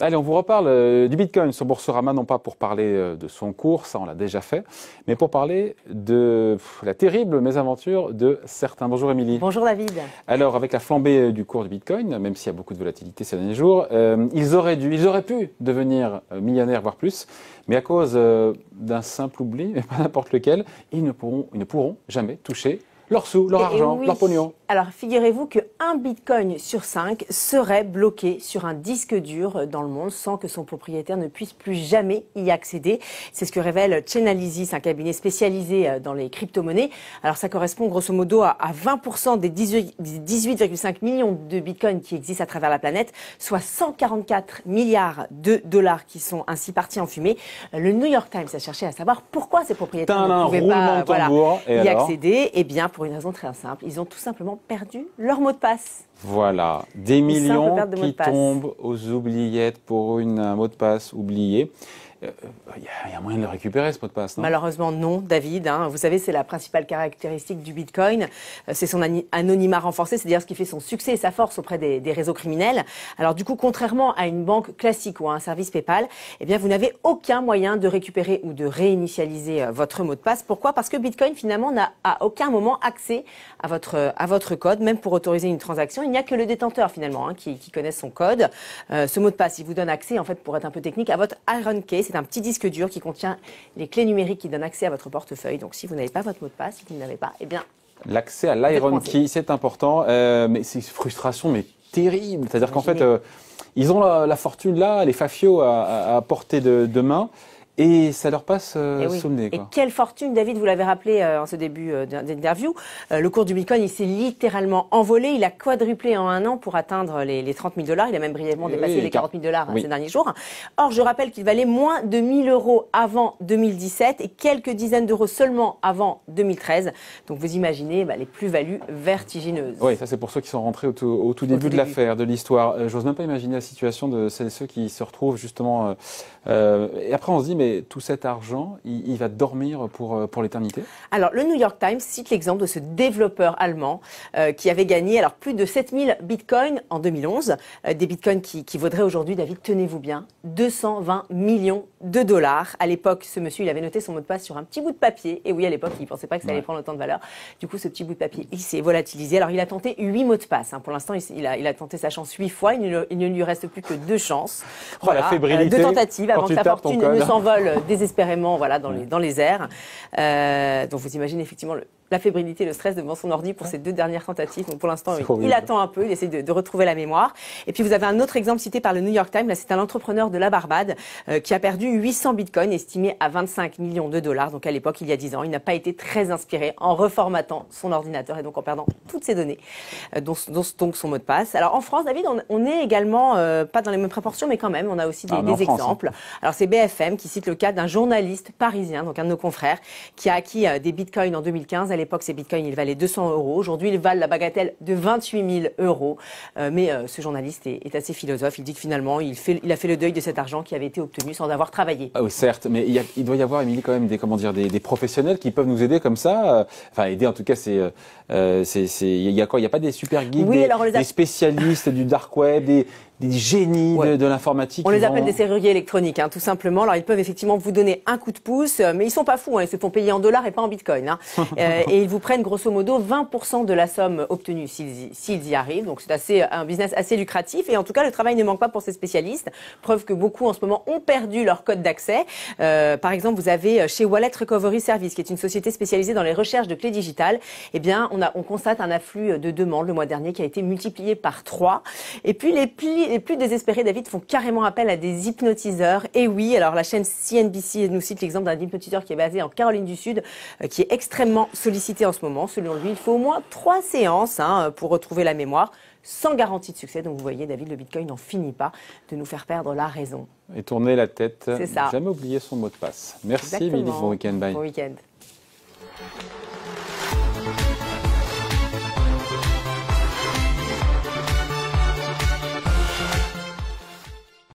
Allez, on vous reparle du Bitcoin sur Boursorama, non pas pour parler de son cours, ça on l'a déjà fait, mais pour parler de la terrible mésaventure de certains. Bonjour Émilie. Bonjour David. Alors, avec la flambée du cours du Bitcoin, même s'il y a beaucoup de volatilité ces derniers jours, ils auraient pu devenir millionnaires, voire plus, mais à cause d'un simple oubli, et pas n'importe lequel, ils ne pourront jamais toucher leurs sous, leur argent, oui. leur pognon. Alors, figurez-vous qu'un bitcoin sur 5 serait bloqué sur un disque dur dans le monde sans que son propriétaire ne puisse plus jamais y accéder. C'est ce que révèle Chainalysis, un cabinet spécialisé dans les crypto-monnaies. Alors, ça correspond grosso modo à 20% des 18,5 millions de bitcoins qui existent à travers la planète, soit 144 milliards de dollars qui sont ainsi partis en fumée. Le New York Times a cherché à savoir pourquoi ces propriétaires ne pouvaient pas y accéder. Eh bien, pour une raison très simple, ils ont tout simplement perdu leur mot de passe. Voilà, des millions qui tombent aux oubliettes pour un mot de passe oublié. Il y a moyen de le récupérer, ce mot de passe, non? Malheureusement, non, David. Vous savez, c'est la principale caractéristique du Bitcoin. C'est son anonymat renforcé, c'est-à-dire ce qui fait son succès et sa force auprès des réseaux criminels. Alors du coup, contrairement à une banque classique ou à un service PayPal, eh bien, vous n'avez aucun moyen de récupérer ou de réinitialiser votre mot de passe. Pourquoi? Parce que Bitcoin, finalement, n'a à aucun moment accès à votre code, même pour autoriser une transaction. Il n'y a que le détenteur, finalement, qui connaît son code. Ce mot de passe, il vous donne accès, en fait, pour être un peu technique, à votre Iron Key. C'est un petit disque dur qui contient les clés numériques qui donnent accès à votre portefeuille. Donc, si vous n'avez pas votre mot de passe, si vous ne l'avez pas, eh bien... L'accès à l'Iron Key, c'est important, mais c'est une frustration, mais terrible. C'est-à-dire qu'en fait, ils ont la fortune là, les fafios à portée de main. Et ça leur passe sous le nez. Et quelle fortune, David, vous l'avez rappelé en ce début d'interview. Le cours du Bitcoin, il s'est littéralement envolé. Il a quadruplé en un an pour atteindre les 30 000 $. Il a même brièvement dépassé les 40 000 $ ces derniers jours. Or, je rappelle qu'il valait moins de 1 000 € avant 2017 et quelques dizaines d'euros seulement avant 2013. Donc, vous imaginez les plus-values vertigineuses. Oui, ça c'est pour ceux qui sont rentrés au tout début de l'affaire, de l'histoire. J'ose même pas imaginer la situation de celles et ceux qui se retrouvent justement... et après, on se dit, mais tout cet argent, il va dormir pour l'éternité? Alors, le New York Times cite l'exemple de ce développeur allemand qui avait gagné plus de 7000 bitcoins en 2011. Des bitcoins qui vaudraient aujourd'hui, David, tenez-vous bien, 220 millions de dollars. À l'époque, ce monsieur, il avait noté son mot de passe sur un petit bout de papier. Et oui, à l'époque, il ne pensait pas que ça allait prendre autant de valeur. Du coup, ce petit bout de papier, il s'est volatilisé. Alors, il a tenté 8 mots de passe. Pour l'instant, il a tenté sa chance 8 fois. Il ne lui reste plus que 2 chances. Voilà, la fébrilité. 2 tentatives avant que sa fortune ne s'envole désespérément dans les airs. Donc vous imaginez effectivement la fébrilité, le stress devant son ordi pour ces 2 dernières tentatives. Donc pour l'instant, il attend un peu, il essaie de retrouver la mémoire. Et puis vous avez un autre exemple cité par le New York Times. Là, c'est un entrepreneur de la Barbade qui a perdu 800 bitcoins estimés à 25 millions de dollars. Donc à l'époque, il y a 10 ans, il n'a pas été très inspiré en reformatant son ordinateur et donc en perdant toutes ses données, dont son mot de passe. Alors en France, David, on est également pas dans les mêmes proportions, mais quand même, on a aussi des exemples. Alors c'est BFM qui cite le cas d'un journaliste parisien, donc un de nos confrères, qui a acquis des bitcoins en 2015. À l'époque, ces bitcoins, ils valaient 200 €. Aujourd'hui, ils valent la bagatelle de 28 000 €. Mais ce journaliste est assez philosophe. Il dit que finalement, il a fait le deuil de cet argent qui avait été obtenu sans avoir travaillé. Ah oui, certes, mais il doit y avoir, Émilie, quand même des professionnels qui peuvent nous aider comme ça. Enfin, aider, en tout cas, il y a quoi? Il n'y a pas des super geeks, des spécialistes du dark web, des génies de l'informatique. On les appelle des serruriers électroniques, tout simplement. Alors, ils peuvent effectivement vous donner un coup de pouce, mais ils sont pas fous. Ils se font payer en dollars et pas en bitcoin. Et ils vous prennent grosso modo 20% de la somme obtenue s'ils y arrivent. Donc, c'est un business assez lucratif. Et en tout cas, le travail ne manque pas pour ces spécialistes. Preuve que beaucoup, en ce moment, ont perdu leur code d'accès. Par exemple, vous avez chez Wallet Recovery Service, qui est une société spécialisée dans les recherches de clés digitales. Eh bien, on constate un afflux de demandes le mois dernier qui a été multiplié par 3. Et puis, les plus désespérés, David, font carrément appel à des hypnotiseurs. Et oui, alors la chaîne CNBC nous cite l'exemple d'un hypnotiseur qui est basé en Caroline du Sud, qui est extrêmement sollicité en ce moment. Selon lui, il faut au moins 3 séances pour retrouver la mémoire, sans garantie de succès. Donc vous voyez, David, le Bitcoin n'en finit pas de nous faire perdre la raison. Et tourner la tête, C'est ça. Jamais oublier son mot de passe. Merci, Émilie. Bon week-end. Bye. Bon week-end.